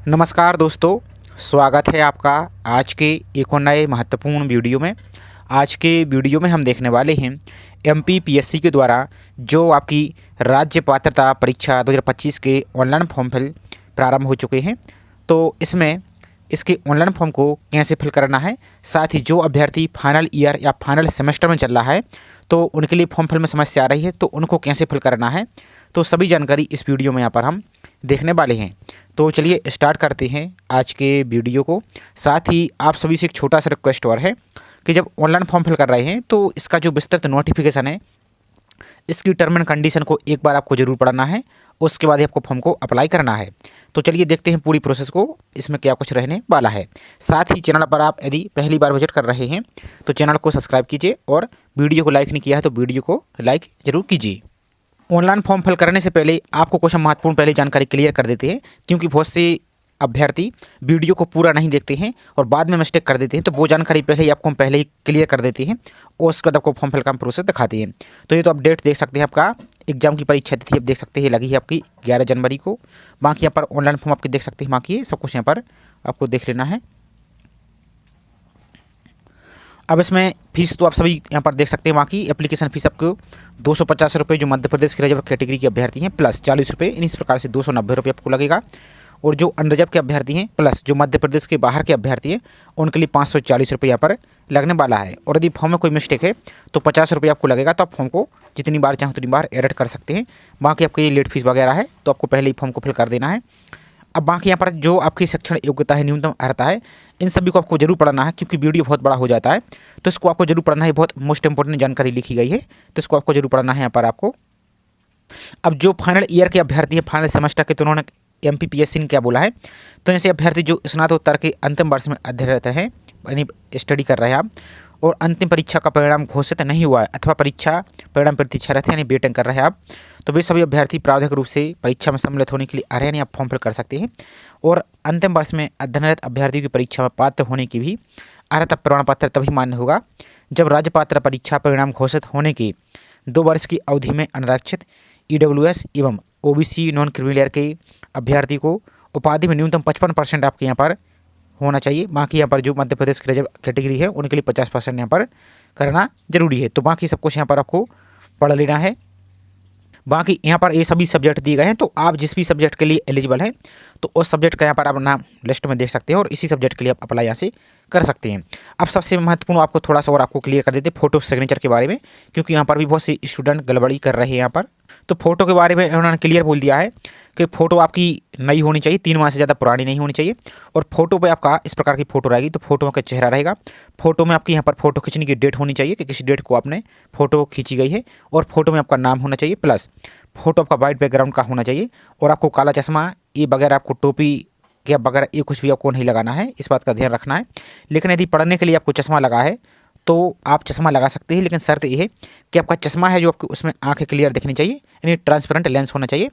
नमस्कार दोस्तों, स्वागत है आपका आज के एक और नए महत्वपूर्ण वीडियो में। आज के वीडियो में हम देखने वाले हैं एमपीपीएससी के द्वारा जो आपकी राज्य पात्रता परीक्षा 2025 के ऑनलाइन फॉर्म फिल प्रारंभ हो चुके हैं। तो इसमें इसके ऑनलाइन फॉर्म को कैसे फिल करना है, साथ ही जो अभ्यर्थी फाइनल ईयर या फाइनल सेमेस्टर में चल रहा है तो उनके लिए फॉर्म फिल में समस्या आ रही है तो उनको कैसे फिल करना है, तो सभी जानकारी इस वीडियो में यहाँ पर हम देखने वाले हैं। तो चलिए स्टार्ट करते हैं आज के वीडियो को। साथ ही आप सभी से एक छोटा सा रिक्वेस्ट और है कि जब ऑनलाइन फॉर्म फिल कर रहे हैं तो इसका जो विस्तृत नोटिफिकेशन है, इसकी टर्म एंड कंडीशन को एक बार आपको ज़रूर पढ़ना है, उसके बाद ही आपको फॉर्म को अप्लाई करना है। तो चलिए देखते हैं पूरी प्रोसेस को, इसमें क्या कुछ रहने वाला है। साथ ही चैनल पर आप यदि पहली बार विजिट कर रहे हैं तो चैनल को सब्सक्राइब कीजिए और वीडियो को लाइक नहीं किया है तो वीडियो को लाइक ज़रूर कीजिए। ऑनलाइन फॉर्म फिल करने से पहले आपको कुछ महत्वपूर्ण पहले जानकारी क्लियर कर देते हैं, क्योंकि बहुत से अभ्यर्थी वीडियो को पूरा नहीं देखते हैं और बाद में मिस्टेक कर देते हैं। तो वो जानकारी पहले ही आपको हम पहले ही क्लियर कर देते हैं और उसके बाद आपको फॉर्म फिल का प्रोसेस दिखाते हैं। तो ये तो अपडेट देख सकते हैं, आपका एग्जाम की परीक्षा तिथि आप देख सकते हैं लगी है आपकी 11 जनवरी को। बाकी यहाँ पर ऑनलाइन फॉर्म आपके देख सकते हैं, बाकी सब कुछ यहाँ पर आपको देख लेना है। अब इसमें फीस तो आप सभी यहाँ पर देख सकते हैं, वहाँ की एप्लीकेशन फीस आपको 250 रुपये जो मध्य प्रदेश के रिजर्व कैटेगरी के अभ्यर्थी हैं, प्लस 40 रुपये, इस प्रकार से 290 रुपये आपको लगेगा। और जो अनरिजर्व के अभ्यर्थी हैं प्लस जो मध्य प्रदेश के बाहर के अभ्यर्थी हैं उनके लिए 540 रुपये यहाँ पर लगने वाला है। और यदि फॉर्म में कोई मिस्टेक है तो 50 रुपये आपको लगेगा, तो आप फॉर्म को जितनी बार चाहें उतनी बार एडिट कर सकते हैं। बाकी आपकी ये लेट फीस वगैरह है तो आपको पहले ही फॉर्म को फिल कर देना है। अब बाकी यहाँ पर जो आपकी शैक्षणिक योग्यता है, न्यूनतम अर्हता है, इन सभी को आपको जरूर पढ़ना है, क्योंकि वीडियो बहुत बड़ा हो जाता है तो इसको आपको जरूर पढ़ना है। बहुत मोस्ट इंपॉर्टेंट जानकारी लिखी गई है तो इसको आपको जरूर पढ़ना है यहाँ पर आपको। अब जो फाइनल ईयर के अभ्यर्थी हैं, फाइनल सेमेस्टर के, तो उन्होंने एमपीपीएससी ने क्या बोला है, तो ऐसे अभ्यर्थी जो स्नातकोत्तर के अंतिम वर्ष में अध्ययनरत हैं, यानी स्टडी कर रहे हैं आप, और अंतिम परीक्षा का परिणाम घोषित नहीं हुआ है अथवा परीक्षा परिणाम प्रतीक्षारत है, यानी वेटिंग कर रहे हैं आप, तो वे सभी अभ्यर्थी प्रावधानिक रूप से परीक्षा में सम्मिलित होने के लिए अर्ह यानी आप फॉर्म फिल कर सकते हैं। और अंतिम वर्ष में अध्ययनरत अभ्यर्थियों की परीक्षा में पात्र होने की भी अर्हता प्रमाण पत्र तभी मान्य होगा जब राज्य पात्र परीक्षा परिणाम घोषित होने के 2 वर्ष की अवधि में अनारक्षित ईडब्ल्यूएस एवं ओबीसी नॉन क्रिमिनल के अभ्यर्थी को उपाधि में न्यूनतम 55% आपके यहाँ पर होना चाहिए। बाकी यहाँ पर जो मध्य प्रदेश की रिजर्व कैटेगरी है उनके लिए 50% यहाँ पर करना जरूरी है। तो बाकी सब कुछ यहाँ पर आपको पढ़ लेना है। बाकी यहाँ पर ये सभी सब्जेक्ट दिए गए हैं, तो आप जिस भी सब्जेक्ट के लिए एलिजिबल हैं तो उस सब्जेक्ट का यहाँ पर आप नाम लिस्ट में देख सकते हैं और इसी सब्जेक्ट के लिए आप अप्लाई यहाँ से कर सकते हैं। अब सबसे महत्वपूर्ण आपको थोड़ा सा और आपको क्लियर कर देते हैं फोटो सिग्नेचर के बारे में, क्योंकि यहाँ पर भी बहुत से स्टूडेंट गड़बड़ी कर रहे हैं यहाँ पर। तो फोटो के बारे में उन्होंने क्लियर बोल दिया है कि फ़ोटो आपकी नई होनी चाहिए, 3 माह से ज़्यादा पुरानी नहीं होनी चाहिए। और फोटो पे आपका इस प्रकार की फ़ोटो रहेगी, तो फोटो का चेहरा रहेगा। फोटो में आपकी यहाँ पर फ़ोटो खींचने की डेट होनी चाहिए कि किस डेट को आपने फ़ोटो खींची गई है, और फोटो में आपका नाम होना चाहिए, प्लस फोटो आपका वाइट बैकग्राउंड का होना चाहिए। और आपको काला चश्मा ये वगैरह, आपको टोपी क्या वगैरह ये कुछ भी आपको नहीं लगाना है, इस बात का ध्यान रखना है। लेकिन यदि पढ़ने के लिए आपको चश्मा लगा है तो आप चश्मा लगा सकते हैं, लेकिन शर्त ये है कि आपका चश्मा है जो आपको उसमें आंखें क्लियर दिखनी चाहिए, यानी ट्रांसपेरेंट लेंस होना चाहिए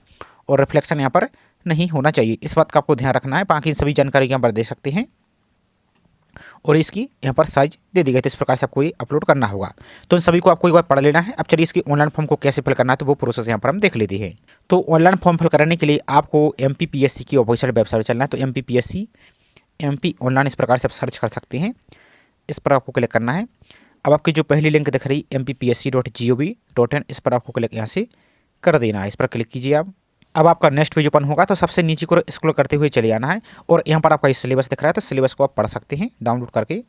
और रिफ्लेक्शन यहाँ पर नहीं होना चाहिए। इस बात का आपको ध्यान रखना है। बाकी सभी जानकारी यहाँ पर दे सकते हैं और इसकी यहाँ पर साइज दे दी गई, तो इस प्रकार से आपको ये अपलोड करना होगा। तो इन सभी को आपको एक बार पढ़ लेना है। अब चलिए इसकी ऑनलाइन फॉर्म को कैसे फिल करना है तो वो प्रोसेस यहाँ पर हम देख लेते हैं। तो ऑनलाइन फॉर्म फिल करने के लिए आपको एमपीपीएससी की ऑफिशियल वेबसाइट चलना है। तो एमपीपीएससी एमपी ऑनलाइन इस प्रकार से आप सर्च कर सकते हैं, इस पर आपको क्लिक करना है। अब आपकी जो पहली लिंक दिख रही mppsc.gov.in, इस पर आपको क्लिक यहाँ से कर देना है, इस पर क्लिक कीजिए आप। अब आपका नेक्स्ट पेज ओपन होगा तो सबसे नीचे को स्क्रॉल करते हुए चले जाना है और यहाँ पर आपका इस सिलेबस दिख रहा है, तो सिलेबस को आप पढ़ सकते हैं डाउनलोड करके।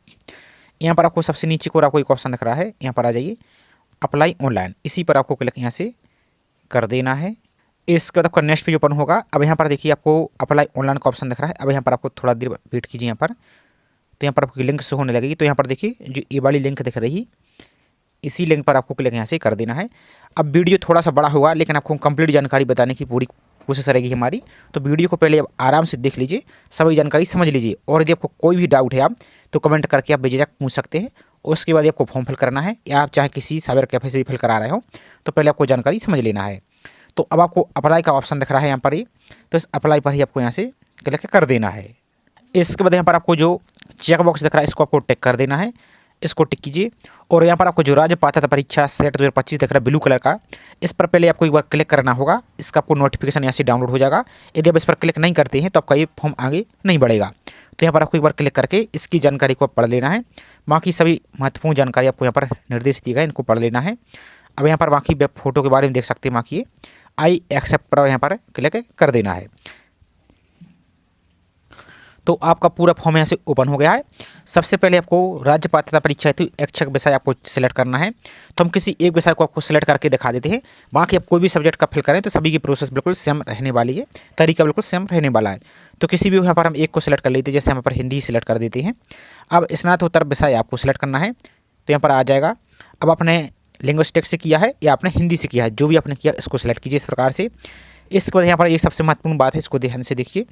यहाँ पर आपको सबसे नीचे को आपको एक ऑप्शन दिख रहा है, यहाँ पर आ जाइए अप्लाई ऑनलाइन, इसी पर आपको क्लिक यहाँ से कर देना है। इसके बाद आपका नेक्स्ट पेज ओपन होगा। अब यहाँ पर देखिए आपको अप्लाई ऑनलाइन का ऑप्शन दिख रहा है। अब यहाँ पर आपको थोड़ा देर वेट कीजिए यहाँ पर, तो यहाँ पर आपकी लिंक शो होने लगेगी। तो यहाँ पर देखिए जो ये वाली लिंक दिख रही, इसी लिंक पर आपको क्लिक यहाँ से कर देना है। अब वीडियो थोड़ा सा बड़ा होगा, लेकिन आपको कंप्लीट जानकारी बताने की पूरी कोशिश रहेगी हमारी, तो वीडियो को पहले आप आराम से देख लीजिए, सभी जानकारी समझ लीजिए। और यदि आपको कोई भी डाउट है आप तो कमेंट करके आप बेझिझक पूछ सकते हैं। उसके बाद आपको फॉर्म फिल करना है, या आप चाहे किसी साइबर कैफे से भी फिल करा रहे हो तो पहले आपको जानकारी समझ लेना है। तो अब आपको अप्लाई का ऑप्शन दिख रहा है यहाँ पर ही, तो इस अप्लाई पर ही आपको यहाँ से क्लिक कर देना है। इसके बाद यहाँ पर आपको जो चेक बॉक्स दिख रहा है इसको आपको टिक कर देना है। इसको टिक कीजिए। और यहाँ पर आपको जो राज्य पात्रता परीक्षा सेट 2025 दिख रहा है ब्लू कलर का, इस पर पहले आपको एक बार क्लिक करना होगा। इसका आपको नोटिफिकेशन यहाँ से डाउनलोड हो जाएगा। यदि आप इस पर क्लिक नहीं करते हैं तो आपका ये फॉर्म आगे नहीं बढ़ेगा। तो यहाँ पर आपको एक बार क्लिक करके इसकी जानकारी को पढ़ लेना है। बाकी सभी महत्वपूर्ण जानकारी आपको यहाँ पर निर्देश दिए गए, इनको पढ़ लेना है। अब यहाँ पर बाकी वेब फोटो के बारे में देख सकते हैं। बाकी ये आई एक्सेप्ट पर यहाँ पर क्लिक कर देना है। तो आपका पूरा फॉर्म यहाँ से ओपन हो गया है। सबसे पहले आपको राज्य पात्रता परीक्षा हेतु इच्छुक विषय आपको सिलेक्ट करना है। तो हम किसी एक विषय को आपको सिलेक्ट करके दिखा देते हैं। बाकी आप कोई भी सब्जेक्ट का फिल करें तो सभी की प्रोसेस बिल्कुल सेम रहने वाली है, तरीका बिल्कुल सेम रहने वाला है। तो किसी भी यहाँ पर हम एक को सिलेक्ट कर लेते हैं, जैसे हम यहाँ पर हिंदी सिलेक्ट कर देते हैं। अब स्नातकोत्तर विषय आपको सिलेक्ट करना है, तो यहाँ पर आ जाएगा। अब आपने लिंग्विस्टिक्स से किया है या आपने हिंदी से किया है, जो भी आपने किया इसको सिलेक्ट कीजिए इस प्रकार से। इसको यहाँ पर एक सबसे महत्वपूर्ण बात है, इसको ध्यान से देखिए।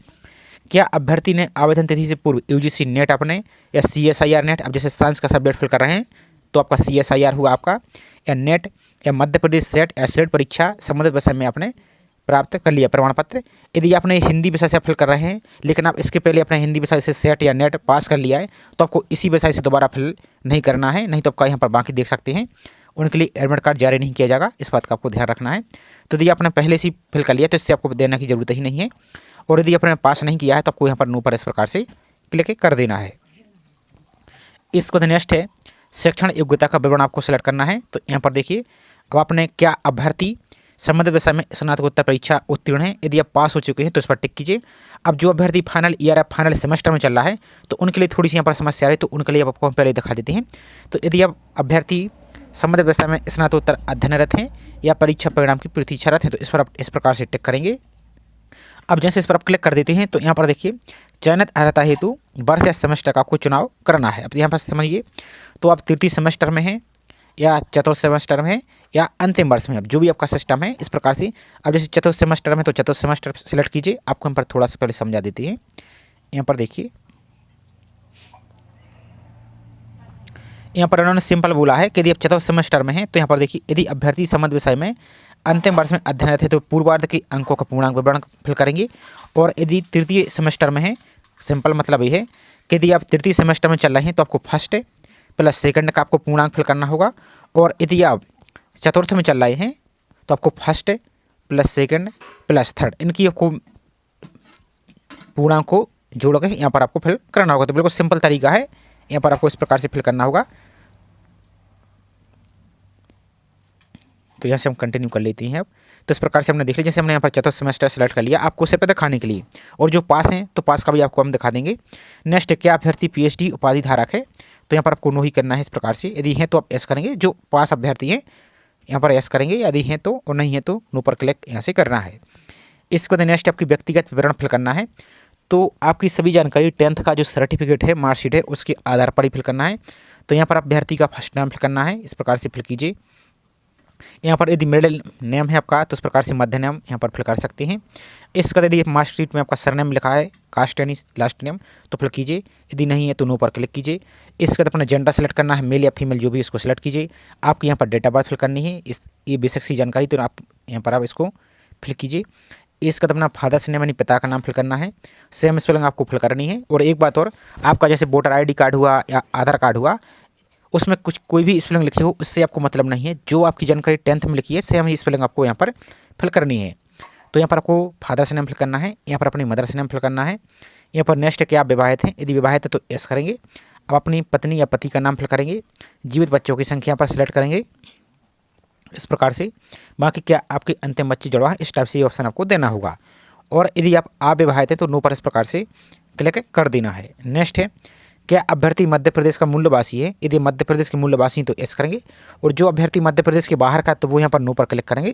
क्या अभ्यर्थी ने आवेदन तिथि से पूर्व यूजीसी नेट अपने या CSIR नेट, अब जैसे साइंस का सब्जेक्ट फिल कर रहे हैं तो आपका CSIR हुआ आपका, या नेट या मध्य प्रदेश सेट या स्लेट परीक्षा संबंधित विषय में आपने प्राप्त कर लिया प्रमाण पत्र। यदि आपने हिंदी विषय से फिल कर रहे हैं लेकिन आप इसके पहले अपने हिंदी विषय से सेट या नेट पास कर लिया है तो आपको इसी विषय से दोबारा फिल नहीं करना है, नहीं तो आपका यहाँ पर बाकी देख सकते हैं उनके लिए एडमिट कार्ड जारी नहीं किया जाएगा। इस बात का आपको ध्यान रखना है। तो यदि आपने पहले से फिल कर लिया तो इससे आपको देने की जरूरत ही नहीं है। और यदि आपने पास नहीं किया है तो आपको यहाँ पर नो पर इस प्रकार से क्लिक कर देना है। इसके बाद नेक्स्ट है शैक्षणिक योग्यता का विवरण आपको सेलेक्ट करना है। तो यहाँ पर देखिए, अब आपने क्या अभ्यर्थी संबंधित विषय में स्नातकोत्तर परीक्षा उत्तीर्ण है, यदि आप पास हो चुके हैं तो इस पर टिक कीजिए। अब जो अभ्यर्थी फाइनल ईयर या फाइनल सेमेस्टर में चल रहा है तो उनके लिए थोड़ी सी यहाँ पर समस्या आ रही है, तो उनके लिए आपको हम पहले दिखा देते हैं। तो यदि आप अभ्यर्थी संबंधित विषय में स्नातकोत्तर अध्ययनरत हैं या परीक्षा परिणाम की प्रतीक्षारत हैं तो इस पर आप इस प्रकार से टिक करेंगे। अब जैसे इस पर आप क्लिक कर देते हैं तो यहाँ पर देखिए चयनित अर्हता हेतु वर्ष या सेमेस्टर का आपको चुनाव करना है। अब यहाँ पर समझिए, तो आप तृतीय सेमेस्टर में हैं या चतुर्थ सेमेस्टर में है या अंतिम वर्ष में, अब जो भी आपका सिस्टम है इस प्रकार से। अब जैसे चतुर्थ सेमेस्टर में तो चतुर्थ सेमेस्टर सिलेक्ट कीजिए। आपको यहाँ पर थोड़ा सा पहले समझा देते हैं। यहाँ पर देखिए, यहाँ पर उन्होंने सिंपल बोला है कि यदि आप चतुर्थ सेमेस्टर में हैं तो यहाँ पर देखिए यदि अभ्यर्थी संबंधित विषय में अंतिम वर्ष में अध्ययनरत है तो पूर्वार्ध के अंकों का पूर्णांक विवरण फिल करेंगे। और यदि तृतीय सेमेस्टर में है, सिंपल मतलब ये है कि यदि आप तृतीय सेमेस्टर में चल रहे हैं तो आपको फर्स्ट प्लस सेकंड का आपको पूर्णांक फिल करना होगा। और यदि आप चतुर्थ में चल रहे हैं तो आपको first plus second plus third इनकी आपको पूर्णांक को जोड़ के यहाँ पर आपको फिल करना होगा। तो बिल्कुल सिंपल तरीका है, यहाँ पर आपको इस प्रकार से फिल करना होगा। तो यहाँ से हम कंटिन्यू कर लेते हैं। अब तो इस प्रकार से हमने देख लिया, जैसे हमने यहाँ पर चतुर्थ सेमेस्टर सेलेक्ट कर लिया, आपको सिर्फ दिखाने के लिए, और जो पास हैं तो पास का भी आपको हम दिखा देंगे। नेक्स्ट, क्या अभ्यर्थी PhD उपाधि धारक है, तो यहाँ पर आपको नो ही करना है इस प्रकार से। यदि हैं तो आप एस करेंगे, जो पास अभ्यर्थी हैं यहाँ पर एस करेंगे, यदि हैं तो, और नहीं है तो नो पर क्लिक यहाँ से करना है। इसके बाद नेक्स्ट आपकी व्यक्तिगत विवरण फिल करना है। तो आपकी सभी जानकारी 10th का जो सर्टिफिकेट है, मार्कशीट है, उसके आधार पर ही फिल करना है। तो यहाँ पर आप अभ्यर्थी का फर्स्ट नाम फिल करना है, इस प्रकार से फिल कीजिए। यहाँ पर यदि मिडिल नेम है आपका तो इस प्रकार से मध्य नाम यहाँ पर फिल कर सकते हैं। इसके बाद यदि मार्कशीट में आपका सरनेम लिखा है, कास्ट यानी लास्ट नेम, तो फिल कीजिए। यदि नहीं है तो नो पर क्लिक कीजिए। इसके बाद अपना जेंडर सेलेक्ट करना है, मेल या फीमेल जो भी, इसको सेलेक्ट कीजिए। आपकी यहाँ पर डेट ऑफ बर्थ फिल करनी है, ये बेसिक सी जानकारी, तो आप यहाँ पर आप इसको फिल कीजिए। इसका तो अपना फादर्स नेम यानी पिता का नाम फिल करना है, सेम स्पेलिंग आपको फिल करनी है। और एक बात और, आपका जैसे वोटर ID कार्ड हुआ या आधार कार्ड हुआ, उसमें कुछ कोई भी स्पेलिंग लिखी हो उससे आपको मतलब नहीं है। जो आपकी जानकारी 10th में लिखी है सेम ही स्पेलिंग आपको यहाँ पर फिल करनी है। तो यहाँ पर आपको फादर्स नेम फिल करना है, यहाँ पर अपनी मदर्स नेम फिल करना है। यहाँ पर नेक्स्ट क्या आप विवाहित हैं, यदि विवाहित है तो एस करेंगे। अब अपनी पत्नी या पति का नाम फिल करेंगे। जीवित बच्चों की संख्या पर सिलेक्ट करेंगे इस प्रकार से। बाकी क्या आपके अंतिम बच्चे जुड़वा है, इस टाइप से ये ऑप्शन आपको देना होगा। और यदि आप विवाहित हैं तो नो पर इस प्रकार से क्लिक कर देना है। नेक्स्ट है, क्या अभ्यर्थी मध्य प्रदेश का मूलवासी है, यदि मध्य प्रदेश के मूलवासी हैं तो एस करेंगे। और जो अभ्यर्थी मध्य प्रदेश के बाहर का तो वो यहाँ पर नो पर क्लिक करेंगे।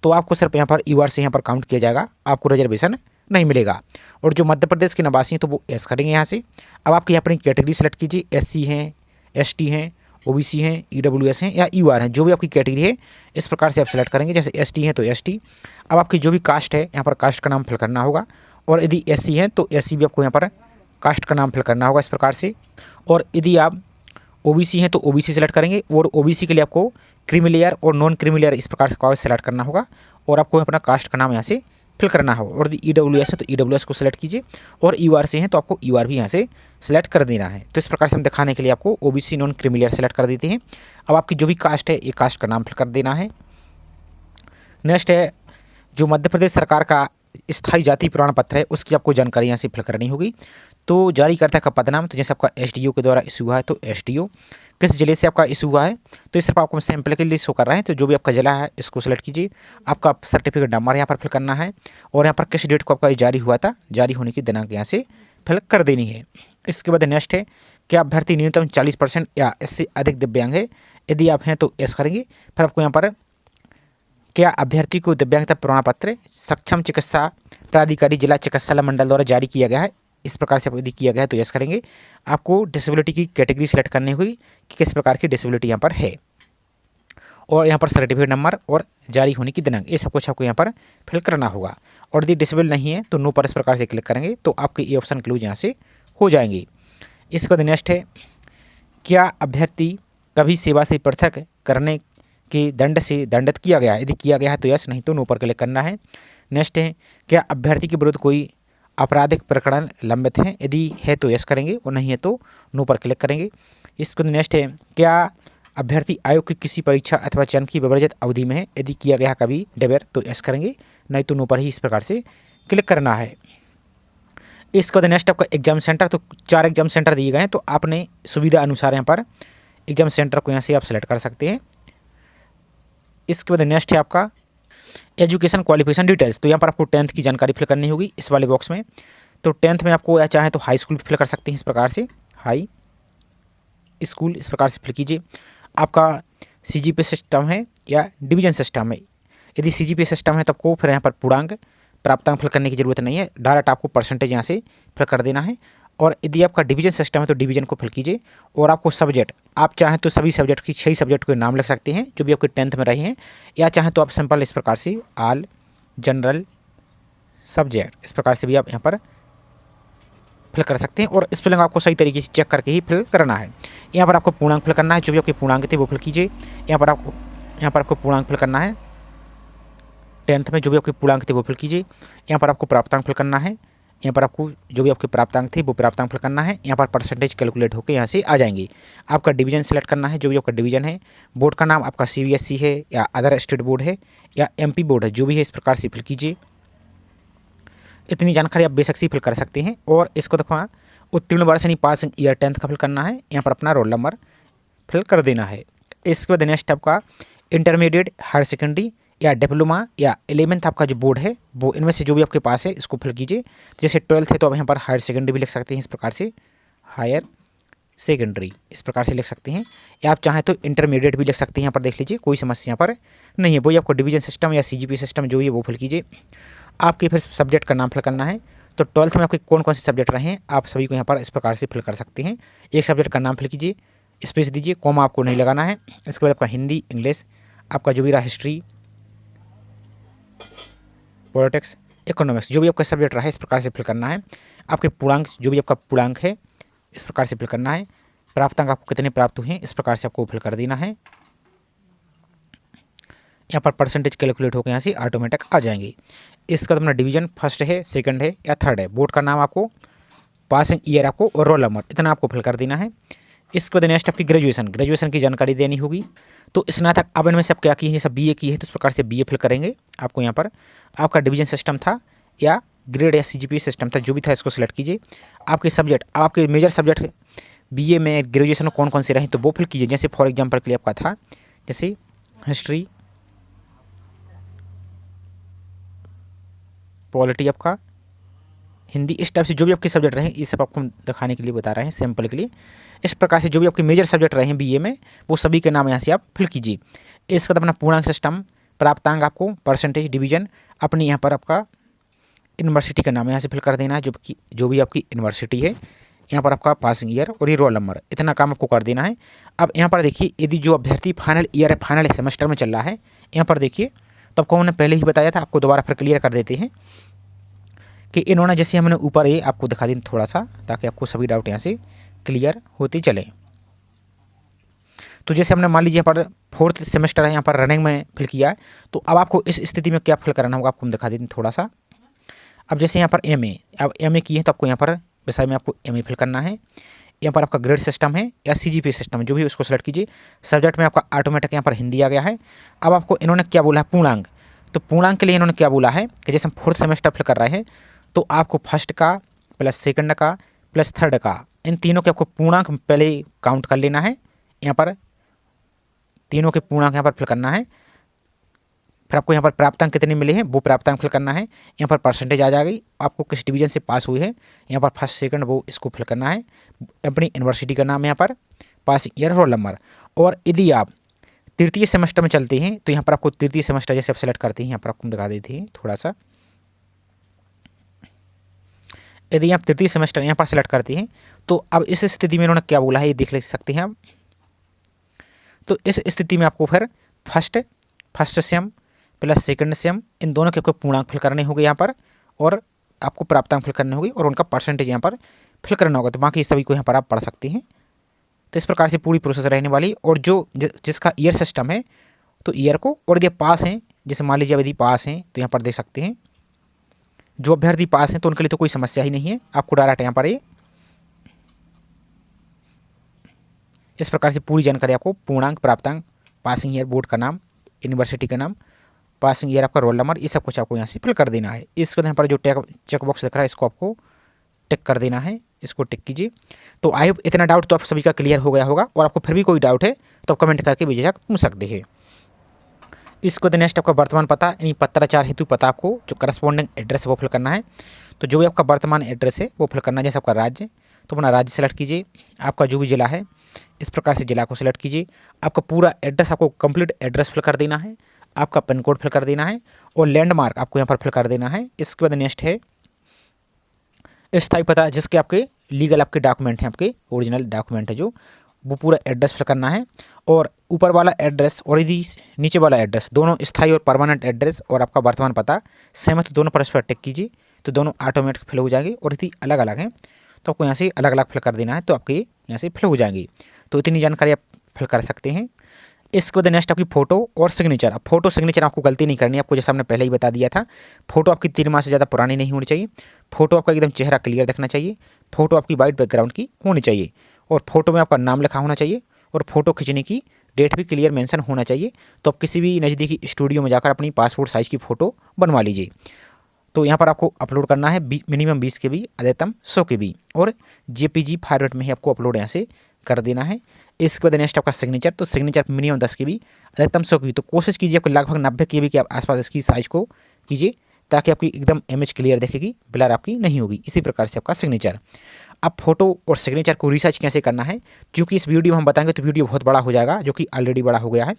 तो आपको सिर्फ यहाँ पर UR से यहाँ पर काउंट किया जाएगा, आपको रिजर्वेशन नहीं मिलेगा। और जो मध्य प्रदेश के निवासी हैं तो वो एस करेंगे यहाँ से। अब आपकी यहाँ पर कैटेगरी सेलेक्ट कीजिए, SC हैं, ST हैं, OBC हैं, EWS हैं या UR हैं, जो भी आपकी कैटेगरी है इस प्रकार से आप सेलेक्ट करेंगे। जैसे ST हैं तो ST। अब आपकी जो भी कास्ट है यहाँ पर कास्ट का नाम फिल करना होगा। और यदि SC हैं तो SC भी आपको यहाँ पर कास्ट का नाम फिल करना होगा इस प्रकार से। और यदि आप OBC हैं तो OBC सेलेक्ट करेंगे। और OBC के लिए आपको क्रीमी लेयर और नॉन क्रीमी लेयर इस प्रकार से सेलेक्ट करना होगा। और आपको अपना कास्ट का नाम यहाँ से फिल करना हो। और यदि EWS है तो EWS को सिलेक्ट कीजिए, और UR से हैं तो आपको UR भी यहाँ से सिलेक्ट कर देना है। तो इस प्रकार से हम दिखाने के लिए आपको OBC non creamy layer select कर देते हैं। अब आपकी जो भी कास्ट है, ये कास्ट का नाम फिल कर देना है। नेक्स्ट है जो मध्य प्रदेश सरकार का स्थायी जाति प्रमाण पत्र है, उसकी आपको जानकारी यहाँ से फिल करनी होगी। तो जारीकर्ता का पद नाम, तो जैसे आपका SDO के द्वारा इशू हुआ है तो SDO, किस जिले से आपका इशू हुआ है, तो इस सिर्फ आपको सैंपल के लिए शो कर रहा है। तो जो भी आपका जिला है इसको सेलेक्ट कीजिए। आपका सर्टिफिकेट नंबर यहाँ पर फिल करना है, और यहाँ पर किस डेट को आपका ये जारी हुआ था, जारी होने की दिनांक यहाँ से फिल कर देनी है। इसके बाद नेक्स्ट है कि अभ्यर्थी न्यूनतम 40% या इससे अधिक दिव्यांग है, यदि आप हैं तो यस करेंगे। फिर आपको यहाँ पर क्या अभ्यर्थी को दिव्यांगता प्रमाण पत्र सक्षम चिकित्सा प्राधिकारी जिला चिकित्सालय मंडल द्वारा जारी किया गया है, इस प्रकार से यदि किया गया है तो यस करेंगे। आपको डिसेबिलिटी की कैटेगरी सेलेक्ट करनी होगी कि किस प्रकार की डिसेबिलिटी यहाँ पर है, और यहाँ पर सर्टिफिकेट नंबर और जारी होने की दिनांक, ये सब कुछ आपको यहाँ पर फिल करना होगा। और यदि डिसेबल नहीं है तो नो पर इस प्रकार से क्लिक करेंगे तो आपके ये ऑप्शन क्लोज यहाँ से हो जाएंगे। इसके बाद नेक्स्ट है क्या अभ्यर्थी कभी सेवा से पृथक करने के दंड से दंडित किया गया है, यदि किया गया है तो यस, नहीं तो नो पर क्लिक करना है। नेक्स्ट है क्या अभ्यर्थी के विरुद्ध कोई आपराधिक प्रकरण लंबित है, यदि है तो यस करेंगे और नहीं है तो नो पर क्लिक करेंगे। इसके बाद नेक्स्ट है क्या अभ्यर्थी आयोग की किसी परीक्षा अथवा चयन की विवर्जित अवधि में है, यदि किया गया कभी डेबर तो यस करेंगे, नहीं तो नो पर ही इस प्रकार से क्लिक करना है। इसके बाद नेक्स्ट आपका एग्जाम सेंटर, तो 4 एग्जाम सेंटर दिए गए हैं, तो आपने सुविधा अनुसार यहाँ पर एग्जाम सेंटर को यहाँ से आप सेलेक्ट कर सकते हैं। इसके बाद नेक्स्ट है आपका एजुकेशन क्वालिफिकेशन डिटेल्स, तो यहाँ पर आपको 10th की जानकारी फिल करनी होगी इस वाले बॉक्स में। तो 10th में आपको या चाहे तो हाई स्कूल फिल कर सकते हैं, इस प्रकार से हाई स्कूल इस प्रकार से फिल कीजिए। आपका CGPA सिस्टम है या डिवीजन सिस्टम है, यदि CGPA सिस्टम है तो आपको फिर यहाँ पर पूर्णांक प्राप्तांक फिल करने की जरूरत नहीं है, डायरेक्ट आपको परसेंटेज यहाँ से फिल कर देना है। और यदि आपका डिवीजन सिस्टम है तो डिवीजन को फिल कीजिए। और आपको सब्जेक्ट, आप चाहें तो सभी सब्जेक्ट की 6 सब्जेक्ट के नाम लिख सकते हैं जो भी आपके 10th में रहे हैं, या चाहें तो आप सिंपल इस प्रकार से ऑल जनरल सब्जेक्ट इस प्रकार से भी आप यहाँ पर फिल कर सकते हैं। और स्पेलिंग आपको सही तरीके से चेक करके ही फिल करना है। यहाँ पर आपको पूर्णांक फिल करना है, जो भी आपके पूर्णांक थे वो फिल कीजिए। यहाँ पर आपको पूर्णांक फिल करना है, 10th में जो भी आपके पूर्णांक थे वो फिल कीजिए। यहाँ पर आपको प्राप्तांक फिल करना है, यहाँ पर आपको जो भी आपके प्राप्तांक थे वो प्राप्तांक फिल करना है। यहाँ पर परसेंटेज कैलकुलेट होकर यहाँ से आ जाएंगे। आपका डिवीजन सेलेक्ट करना है, जो भी आपका डिवीजन है। बोर्ड का नाम आपका CBSE है या अदर स्टेट बोर्ड है या MP बोर्ड है, जो भी है इस प्रकार से फिल कीजिए। इतनी जानकारी आप बेशक से फिल कर सकते हैं। और इसको दफा उत्तीर्ण वर्ष यानी पासिंग ईयर 10th का फिल करना है, यहाँ पर अपना रोल नंबर फिल कर देना है। इसके बाद नेक्स्ट आपका इंटरमीडिएट हायर सेकेंडरी या डिप्लोमा या 11th आपका जो बोर्ड है वो इनमें से जो भी आपके पास है इसको फिल कीजिए। जैसे 12th है तो आप यहाँ पर हायर सेकेंडरी भी लिख सकते हैं, इस प्रकार से हायर सेकेंडरी इस प्रकार से लिख सकते हैं, या आप चाहें तो इंटरमीडिएट भी लिख सकते हैं। यहाँ पर देख लीजिए, कोई समस्या यहाँ पर नहीं है। वही आपको डिवीजन सिस्टम या CGPA सिस्टम जो है वो फिल कीजिए। आपके फिर सब्जेक्ट का नाम फिल करना है, तो 12th में आपके कौन कौन से सब्जेक्ट रहे हैं आप सभी को यहाँ पर इस प्रकार से फिल कर सकते हैं। एक सब्जेक्ट का नाम फिल कीजिए, स्पेस दीजिए, कॉमा आपको नहीं लगाना है। इसके बाद आपका हिंदी, इंग्लिश, आपका जो भी रहा हिस्ट्री, पॉलिटिक्स, इकोनॉमिक्स, जो भी आपका सब्जेक्ट रहा है इस प्रकार से फिल करना है। आपके पूर्णांक, जो भी आपका पूर्णांक है इस प्रकार से फिल करना है। प्राप्तांक आपको कितने प्राप्त हुए हैं इस प्रकार से आपको फिल कर देना है। यहाँ पर परसेंटेज कैलकुलेट होकर यहाँ से ऑटोमेटिक आ जाएंगे। इसका अपना डिवीजन फर्स्ट है, सेकंड है या थर्ड है, बोर्ड का नाम आपको, पासिंग ईयर आपको और रोल नंबर, इतना आपको फिल कर देना है। इसके बाद नेक्स्ट आपकी ग्रेजुएशन की जानकारी देनी होगी। तो स्नातक, अब इनमें से आप क्या की है, जैसे BA की है तो इस प्रकार से BA फिल करेंगे। आपको यहाँ पर आपका डिवीजन सिस्टम था या ग्रेड या CGPA सिस्टम था, जो भी था इसको सिलेक्ट कीजिए। आपके सब्जेक्ट, आपके मेजर सब्जेक्ट BA में ग्रेजुएशन में कौन कौन से रहे तो वो फिल कीजिए। जैसे फॉर एग्जाम्पल के लिए आपका था जैसे हिस्ट्री, पॉलिटी, आपका हिंदी, इस टाइप से जो भी आपके सब्जेक्ट रहे, ये सब आपको दिखाने के लिए बता रहे हैं सैम्पल के लिए। इस प्रकार से जो भी आपके मेजर सब्जेक्ट रहे हैं BA में वो सभी के नाम यहाँ से आप फिल कीजिए। इसके बाद अपना पूर्णांक सिस्टम, प्राप्तांक आपको, परसेंटेज, डिवीजन, अपनी यहाँ पर आपका यूनिवर्सिटी का नाम यहाँ से फिल कर देना है, जो भी आपकी यूनिवर्सिटी है। यहाँ पर आपका पासिंग ईयर और ये रोल नंबर, इतना काम आपको कर देना है। अब यहाँ पर देखिए, यदि जो अभ्यर्थी फाइनल ईयर, फाइनल सेमेस्टर में चल रहा है, यहाँ पर देखिए तो आपको हमने पहले ही बताया था, आपको दोबारा फिर क्लियर कर देते हैं कि इन्होंने, जैसे हमने ऊपर ये आपको दिखा दी थोड़ा सा, ताकि आपको सभी डाउट यहाँ से क्लियर होते चले। तो जैसे हमने मान लीजिए यहाँ पर 4th सेमेस्टर है, यहाँ पर रनिंग में फिल किया है, तो अब आपको इस स्थिति में क्या फिल कराना होगा आपको हम दिखा देते हैं थोड़ा सा। अब जैसे यहाँ पर MA, अब MA की है तो आपको यहाँ पर विषय में आपको MA फिल करना है। यहाँ पर आपका ग्रेड सिस्टम है या CGP सिस्टम है, जो भी उसको सेलेक्ट कीजिए। सब्जेक्ट में आपका ऑटोमेटिक यहाँ पर हिंदी आ गया है। अब आपको इन्होंने क्या बोला है, पूर्णांक। तो पूर्णांक के लिए इन्होंने क्या बोला है कि जैसे हम 4th सेमेस्टर फिल कर रहे हैं तो आपको फर्स्ट का प्लस सेकंड का प्लस थर्ड का, इन तीनों के आपको पूर्णांक पहले काउंट कर लेना है। यहाँ पर तीनों के पूर्णांक यहाँ पर फिल करना है। फिर आपको यहाँ पर प्राप्तांक कितने मिले हैं वो प्राप्तांक फिल करना है। यहाँ पर परसेंटेज आ जाएगी, आपको किस डिवीजन से पास हुए हैं, यहाँ पर फर्स्ट सेकंड वो इसको फिल करना है। अपनी यूनिवर्सिटी का नाम, यहाँ पर पासिंग ईयर, रोल नंबर। और यदि आप तृतीय सेमेस्टर में चलते हैं तो यहाँ पर आपको तृतीय सेमेस्टर जैसे आप सेलेक्ट करते हैं, यहाँ पर आपको दिखा देते हैं थोड़ा सा। यदि आप तृतीय सेमेस्टर यहाँ पर सेलेक्ट करते हैं तो अब इस स्थिति में इन्होंने क्या बोला है ये देख ले सकते हैं आप। तो इस स्थिति में आपको फिर first same plus second same, इन दोनों के आपको पूर्णांक फिल करने होंगे यहाँ पर, और आपको प्राप्तांक फिल करने होंगे और उनका परसेंटेज यहाँ पर फिल करना होगा। तो बाकी सभी को यहाँ पर आप पढ़ सकते हैं। तो इस प्रकार से पूरी प्रोसेस रहने वाली। और जो जिसका ईयर सिस्टम है तो ईयर को, और यदि पास हैं, जैसे मान लीजिए यदि पास हैं तो यहाँ पर देख सकते हैं जो अभ्यर्थी पास हैं तो उनके लिए तो कोई समस्या ही नहीं है, आपको डायरेक्ट यहाँ पर ये इस प्रकार से पूरी जानकारी आपको पूर्णांक, प्राप्तांक, पासिंग ईयर, बोर्ड का नाम, यूनिवर्सिटी का नाम, पासिंग ईयर, आपका रोल नंबर, ये सब कुछ आपको यहाँ से फिल कर देना है। इसके बाद यहाँ पर जो चेक बॉक्स दिख रहा है इसको आपको टिक कर देना है, इसको टिक कीजिए। तो आई होप इतना डाउट तो आप सभी का क्लियर हो गया होगा, और आपको फिर भी कोई डाउट है तो आप कमेंट करके बेझिझक पूछ सकते हैं। इसके बाद नेक्स्ट आपका वर्तमान पता, यानी पत्राचार हेतु पता, आपको जो करस्पॉन्डिंग एड्रेस है वो फिल करना है। तो जो भी आपका वर्तमान एड्रेस है वो फिल करना है। जैसे आपका राज्य, तो अपना राज्य सेलेक्ट कीजिए। आपका जो भी जिला है इस प्रकार से जिला को सिलेक्ट कीजिए। आपका पूरा एड्रेस, आपको कंप्लीट एड्रेस फिल कर देना है। आपका पिन कोड फिल कर देना है और लैंडमार्क आपको यहाँ पर फिल कर देना है। इसके बाद नेक्स्ट है स्थायी पता, जिसके आपके लीगल आपके डॉक्यूमेंट हैं, आपके ओरिजिनल डॉक्यूमेंट है जो, वो पूरा एड्रेस फिल करना है। और ऊपर वाला एड्रेस और यदि नीचे वाला एड्रेस, दोनों स्थायी और परमानेंट एड्रेस और आपका वर्तमान पता सेम है तो दोनों परस्पर टिक कीजिए, तो दोनों ऑटोमेटिक फिल हो जाएंगे। और यदि अलग अलग हैं तो आपको यहाँ से अलग अलग फिल कर देना है, तो आपके यहाँ से फिल हो जाएंगी। तो इतनी जानकारी आप फिल कर सकते हैं। इसके बाद नेक्स्ट आपकी फ़ोटो और सिग्नेचर। अब फोटो सिग्नेचर आपको गलती नहीं करनी है, आपको जैसा हमने पहले ही बता दिया था। फोटो आपकी 3 माह से ज़्यादा पुरानी नहीं होनी चाहिए। फोटो आपका एकदम चेहरा क्लियर दिखना चाहिए। फोटो आपकी वाइट बैकग्राउंड की होनी चाहिए और फोटो में आपका नाम लिखा होना चाहिए और फोटो खींचने की डेट भी क्लियर मेंशन होना चाहिए। तो आप किसी भी नज़दीकी स्टूडियो में जाकर अपनी पासपोर्ट साइज़ की फ़ोटो बनवा लीजिए। तो यहाँ पर आपको अपलोड करना है मिनिमम 20 KB, अधिकतम 100 KB, और JPG फॉर्मेट में ही आपको अपलोड यहाँ से कर देना है। इसके बाद नेक्स्ट आपका सिग्नेचर, तो सिग्नेचर मिनिमम 10 KB, अधिकतम 100 KB। तो कोशिश कीजिए आपको लगभग 90 KB के आसपास इसकी साइज़ को कीजिए, ताकि आपकी एकदम इमेज क्लियर दिखेगी, ब्लर आपकी नहीं होगी। इसी प्रकार से आपका सिग्नेचर। अब फोटो और सिग्नेचर को रिसर्च कैसे करना है, क्योंकि इस वीडियो में हम बताएंगे तो वीडियो बहुत बड़ा हो जाएगा, जो कि ऑलरेडी बड़ा हो गया है।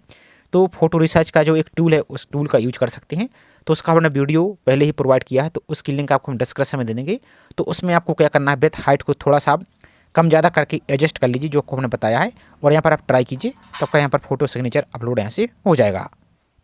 तो फोटो रिसर्च का जो एक टूल है उस टूल का यूज कर सकते हैं। तो उसका हमने वीडियो पहले ही प्रोवाइड किया है, तो उसकी लिंक आपको हम डिस्क्रिप्शन में दे देंगे। तो उसमें आपको क्या करना है, विथ हाइट को थोड़ा सा कम ज़्यादा करके एडजस्ट कर लीजिए, जो आपको हमने बताया है, और यहाँ पर आप ट्राई कीजिए, तो आपका यहाँ पर फोटो सिग्नेचर अपलोड यहाँ से हो जाएगा।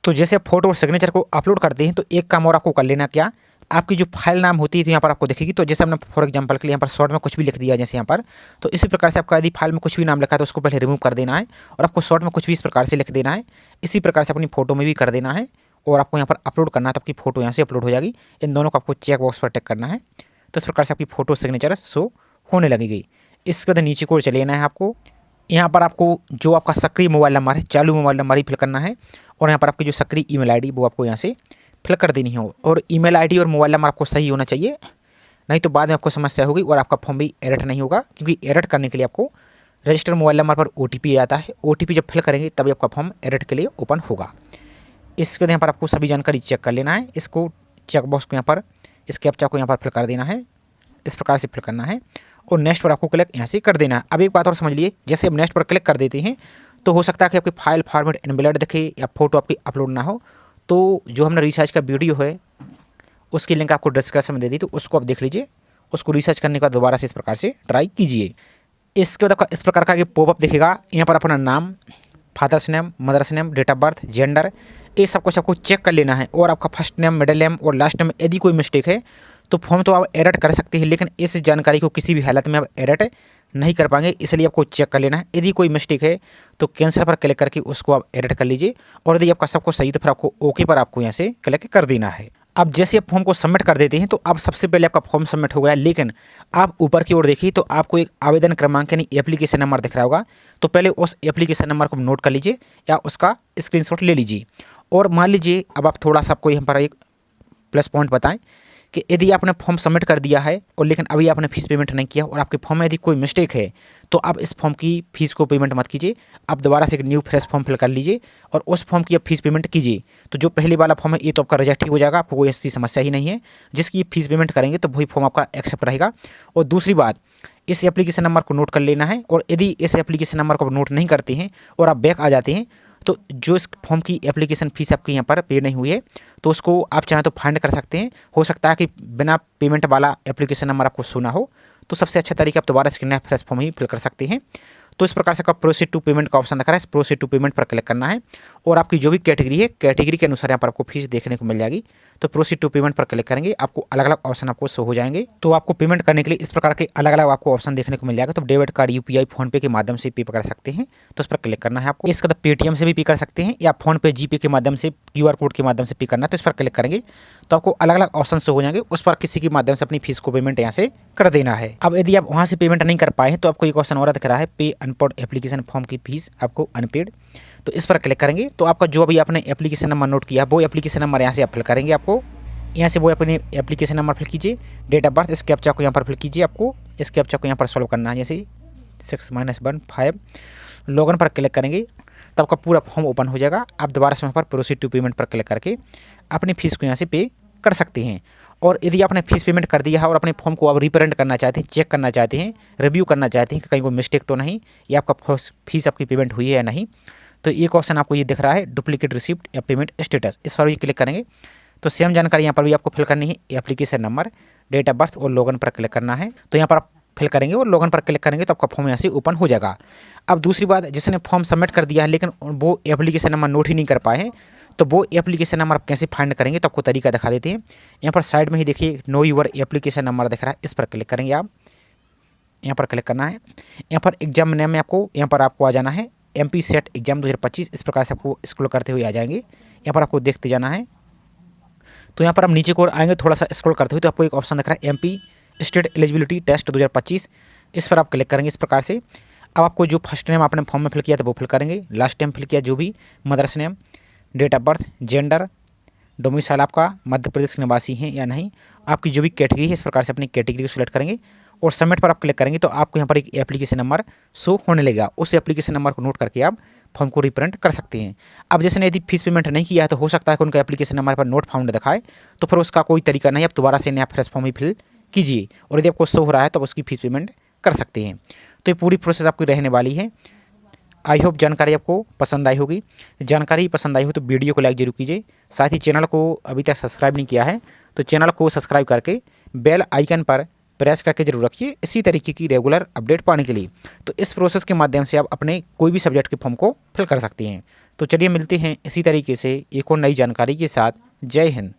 तो जैसे आप फोटो और सिग्नेचर को अपलोड करते हैं तो एक काम और आपको कर लेना, क्या आपकी जो फाइल नाम होती है तो यहाँ पर आपको दिखेगी। तो जैसे हमने फॉर एग्जांपल के लिए यहाँ पर शॉर्ट में कुछ भी लिख दिया जैसे यहाँ पर, तो इसी प्रकार से आपका यदि फाइल में कुछ भी नाम लिखा है तो उसको पहले रिमूव कर देना है, और आपको शॉर्ट में कुछ भी इस प्रकार से लिख देना है। इसी प्रकार से अपनी फोटो में भी कर देना है, और आपको यहाँ पर अपलोड करना है, तो आपकी फोटो यहाँ से अपलोड हो जाएगी। इन दोनों को आपको चेक बॉक्स पर टिक करना है, तो इस प्रकार से आपकी फोटो सिग्नेचर शो होने लगेगी। इसके बाद नीचे को चले जाना है आपको। यहाँ पर आपको जो आपका सक्रिय मोबाइल नंबर है, चालू मोबाइल नंबर ही फिल करना है, और यहाँ पर आपकी जो सक्रिय ईमेल आईडी वो आपको यहाँ से फिल कर देनी है। और ईमेल आईडी और मोबाइल नंबर आपको सही होना चाहिए, नहीं तो बाद में आपको समस्या होगी और आपका फॉर्म भी एडिट नहीं होगा, क्योंकि एडिट करने के लिए आपको रजिस्टर्ड मोबाइल नंबर पर OTP आता है। OTP जब फिल करेंगे तभी आपका फॉर्म एडिट के लिए ओपन होगा। इसके बाद यहाँ पर आपको सभी जानकारी चेक कर लेना है। इसको चेक बॉक्स को यहाँ पर इस कैप्चा को यहाँ पर फिल कर देना है, इस प्रकार से फिल करना है, और नेक्स्ट पर आपको क्लिक यहाँ से कर देना है। अब एक बात और समझ लिए, जैसे अब नेक्स्ट पर क्लिक कर देते हैं तो हो सकता है कि आपकी फाइल फॉर्मेट इनवैलिड दिखे या फोटो आपकी अपलोड ना हो। तो जो हमने रिसर्च का वीडियो है उसकी लिंक आपको डिस्क्रिप्शन में दे दी, तो उसको आप देख लीजिए। उसको रिसर्च करने के बाद दोबारा से इस प्रकार से ट्राई कीजिए। इसके बाद आपका इस प्रकार का पॉपअप दिखेगा। यहाँ पर अपना नाम, father's name, mother's name, date of birth, gender, ये सब कुछ आपको चेक कर लेना है। और आपका फर्स्ट नेम, मिडिल नेम और लास्ट नेम यदि कोई मिस्टेक है तो फॉर्म तो आप एडिट कर सकते हैं, लेकिन इस जानकारी को किसी भी हालत में आप एडिट नहीं कर पाएंगे, इसलिए आपको चेक कर लेना है। यदि कोई मिस्टेक है तो कैंसिल पर क्लिक करके उसको आप एडिट कर लीजिए, और यदि आपका सब कुछ सही तो फिर आपको ओके पर आपको यहाँ से क्लिक कर देना है। अब जैसे आप फॉर्म को सबमिट कर देते हैं तो अब सबसे पहले आपका फॉर्म सबमिट हो गया, लेकिन आप ऊपर की ओर देखिए तो आपको एक आवेदन क्रमांक यानी एप्लीकेशन नंबर दिख रहा होगा। तो पहले उस एप्लीकेशन नंबर को नोट कर लीजिए या उसका स्क्रीनशॉट ले लीजिए। और मान लीजिए अब आप थोड़ा सा आपको यहाँ पर एक प्लस पॉइंट बताएं कि यदि आपने फॉर्म सबमिट कर दिया है और लेकिन अभी आपने फीस पेमेंट नहीं किया और आपके फॉर्म में यदि कोई मिस्टेक है तो आप इस फॉर्म की फीस को पेमेंट मत कीजिए। आप दोबारा से एक न्यू फ्रेश फॉर्म फिल कर लीजिए और उस फॉर्म की आप फीस पेमेंट कीजिए। तो जो पहले वाला फॉर्म है ये तो आपका रिजेक्ट ही हो जाएगा, आपको कोई ऐसी समस्या ही नहीं है। जिसकी फीस पेमेंट करेंगे तो वही फॉर्म आपका एक्सेप्ट रहेगा। और दूसरी बात, इस एप्लीकेशन नंबर को नोट कर लेना है और यदि इस एप्लीकेशन नंबर को नोट नहीं करते हैं और आप बैक आ जाते हैं तो जो इस फॉर्म की एप्लीकेशन फ़ीस आपकी यहाँ पर पे नहीं हुई है तो उसको आप चाहें तो फाइंड कर सकते हैं। हो सकता है कि बिना पेमेंट वाला एप्लीकेशन नंबर आपको सुना हो, तो सबसे अच्छा तरीका आप दोबारा से नया फ्रेश फॉर्म ही फिल कर सकते हैं। तो इस प्रकार से आपका प्रोसीड टू पेमेंट का ऑप्शन दिख रहा है, इस प्रोसीड टू पेमेंट पर क्लिक करना है और आपकी जो भी कैटेगरी है कैटेगरी के अनुसार यहाँ पर आपको फीस देखने को मिल जाएगी। तो प्रोसीड टू पेमेंट पर क्लिक करेंगे, आपको अलग अलग ऑप्शन आपको शो हो जाएंगे। तो आपको पेमेंट करने के लिए इस प्रकार के अलग अलग आपको ऑप्शन देखने को मिल जाएगा। तो डेबिट कार्ड, यूपीआई, फोनपे के माध्यम से पे कर सकते हैं, तो उस पर क्लिक करना है आपको। इसका तो पेटीएम से भी पे कर सकते हैं या फोनपे, जीपे के माध्यम से, क्यूआर कोड के माध्यम से पे करना है, तो इस पर क्लिक करेंगे तो आपको अलग अलग ऑप्शन शो हो जाएंगे। उस पर किसी के माध्यम से अपनी फीस को पेमेंट यहाँ से कर देना है। अब यदि आप वहाँ से पेमेंट नहीं कर पाए हैं तो आपको एक ऑप्शन और दिख रहा है, पे अनपेड एप्लीकेशन फॉर्म की फीस आपको अनपेड, तो इस पर क्लिक करेंगे तो आपका जो अभी आपने एप्लीकेशन नंबर नोट किया वो एप्लीकेशन नंबर यहाँ से आप फिल करेंगे। आपको यहाँ से वो अपने एप्लीकेशन नंबर फिल कीजिए, डेट ऑफ बर्थ, इस कैप्चा को यहाँ पर फिल कीजिए। आपको इस कैप्चा को यहाँ पर सॉल्व करना है, जैसे 6-1-5 लॉगिन पर क्लिक करेंगे तो आपका पूरा फॉर्म ओपन हो जाएगा। आप दोबारा से वहाँ पर प्रोसीड टू पेमेंट पर क्लिक करके अपनी फीस को यहाँ से पे कर सकते हैं। और यदि आपने फीस पेमेंट कर दिया है और अपने फॉर्म को आप रिप्रेजेंट करना चाहते हैं, चेक करना चाहते हैं, रिव्यू करना चाहते हैं कि कहीं कोई मिस्टेक तो नहीं या आपका फीस आपकी पेमेंट हुई है या नहीं, तो एक ऑप्शन आपको ये दिख रहा है, डुप्लीकेट रिसिप्ट या पेमेंट स्टेटस, इस पर भी क्लिक करेंगे तो सेम जानकारी यहाँ पर भी आपको फिल करनी है, application number, date of birth और लॉगिन पर क्लिक करना है। तो यहाँ पर आप फिल करेंगे और लॉगिन पर क्लिक करेंगे तो आपका फॉर्म यहाँ से ओपन हो जाएगा। अब दूसरी बात, जिसने फॉर्म सबमिट कर दिया है लेकिन वो एप्लीकेशन नंबर नोट ही नहीं कर पाए हैं तो वो एप्लीकेशन नंबर आप कैसे फाइंड करेंगे, तो आपको तरीका दिखा देते हैं। यहाँ पर साइड में ही देखिए नो यूर एप्लीकेशन नंबर दिख रहा है, इस पर क्लिक करेंगे आप, यहाँ पर क्लिक करना है। यहाँ पर एग्जाम नेम में आपको यहाँ पर आपको आ जाना है MP सेट एग्जाम 2025, इस प्रकार से आपको स्क्रॉल करते हुए आ जाएंगे। यहाँ पर आपको देखते जाना है। तो यहाँ पर हम नीचे की ओर आएंगे, थोड़ा सा स्क्रॉल करते हुए तो आपको एक ऑप्शन दिख रहा है MP स्टेट एलिजिबिलिटी टेस्ट 2025, इस पर आप क्लिक करेंगे इस प्रकार से। अब आपको जो फर्स्ट नेम आपने फॉर्म में फिल किया था वो फिल करेंगे, लास्ट टाइम फिल किया जो भी, mother's name, date of birth, gender, domicile आपका मध्य प्रदेश के निवासी हैं या नहीं, आपकी जो भी कैटेगरी है इस प्रकार से अपनी कैटेगरी को सिलेक्ट करेंगे और सबमिट पर आप क्लिक करेंगे तो आपको यहाँ पर एक एप्लीकेशन नंबर शो होने लगेगा। उस एप्लीकेशन नंबर को नोट करके आप फॉर्म को रिप्रेजेंट कर सकते हैं। अब जैसे यदि फीस पेमेंट नहीं किया है तो हो सकता है कि उनका एप्लीकेशन नंबर पर नोट फाउंड दिखाए, तो फिर उसका कोई तरीका नहीं, आप दोबारा से नया फ्रेश फॉर्म ही फिल कीजिए और यदि आपको शो हो रहा है तो उसकी फीस पेमेंट कर सकते हैं। तो ये पूरी प्रोसेस आपकी रहने वाली है। आई होप जानकारी आपको पसंद आई होगी। जानकारी पसंद आई हो तो वीडियो को लाइक जरूर कीजिए, साथ ही चैनल को अभी तक सब्सक्राइब नहीं किया है तो चैनल को सब्सक्राइब करके बेल आइकन पर प्रेस करके जरूर रखिए इसी तरीके की रेगुलर अपडेट पाने के लिए। तो इस प्रोसेस के माध्यम से आप अपने कोई भी सब्जेक्ट के फॉर्म को फिल कर सकते हैं। तो चलिए मिलते हैं इसी तरीके से एक और नई जानकारी के साथ। जय हिंद।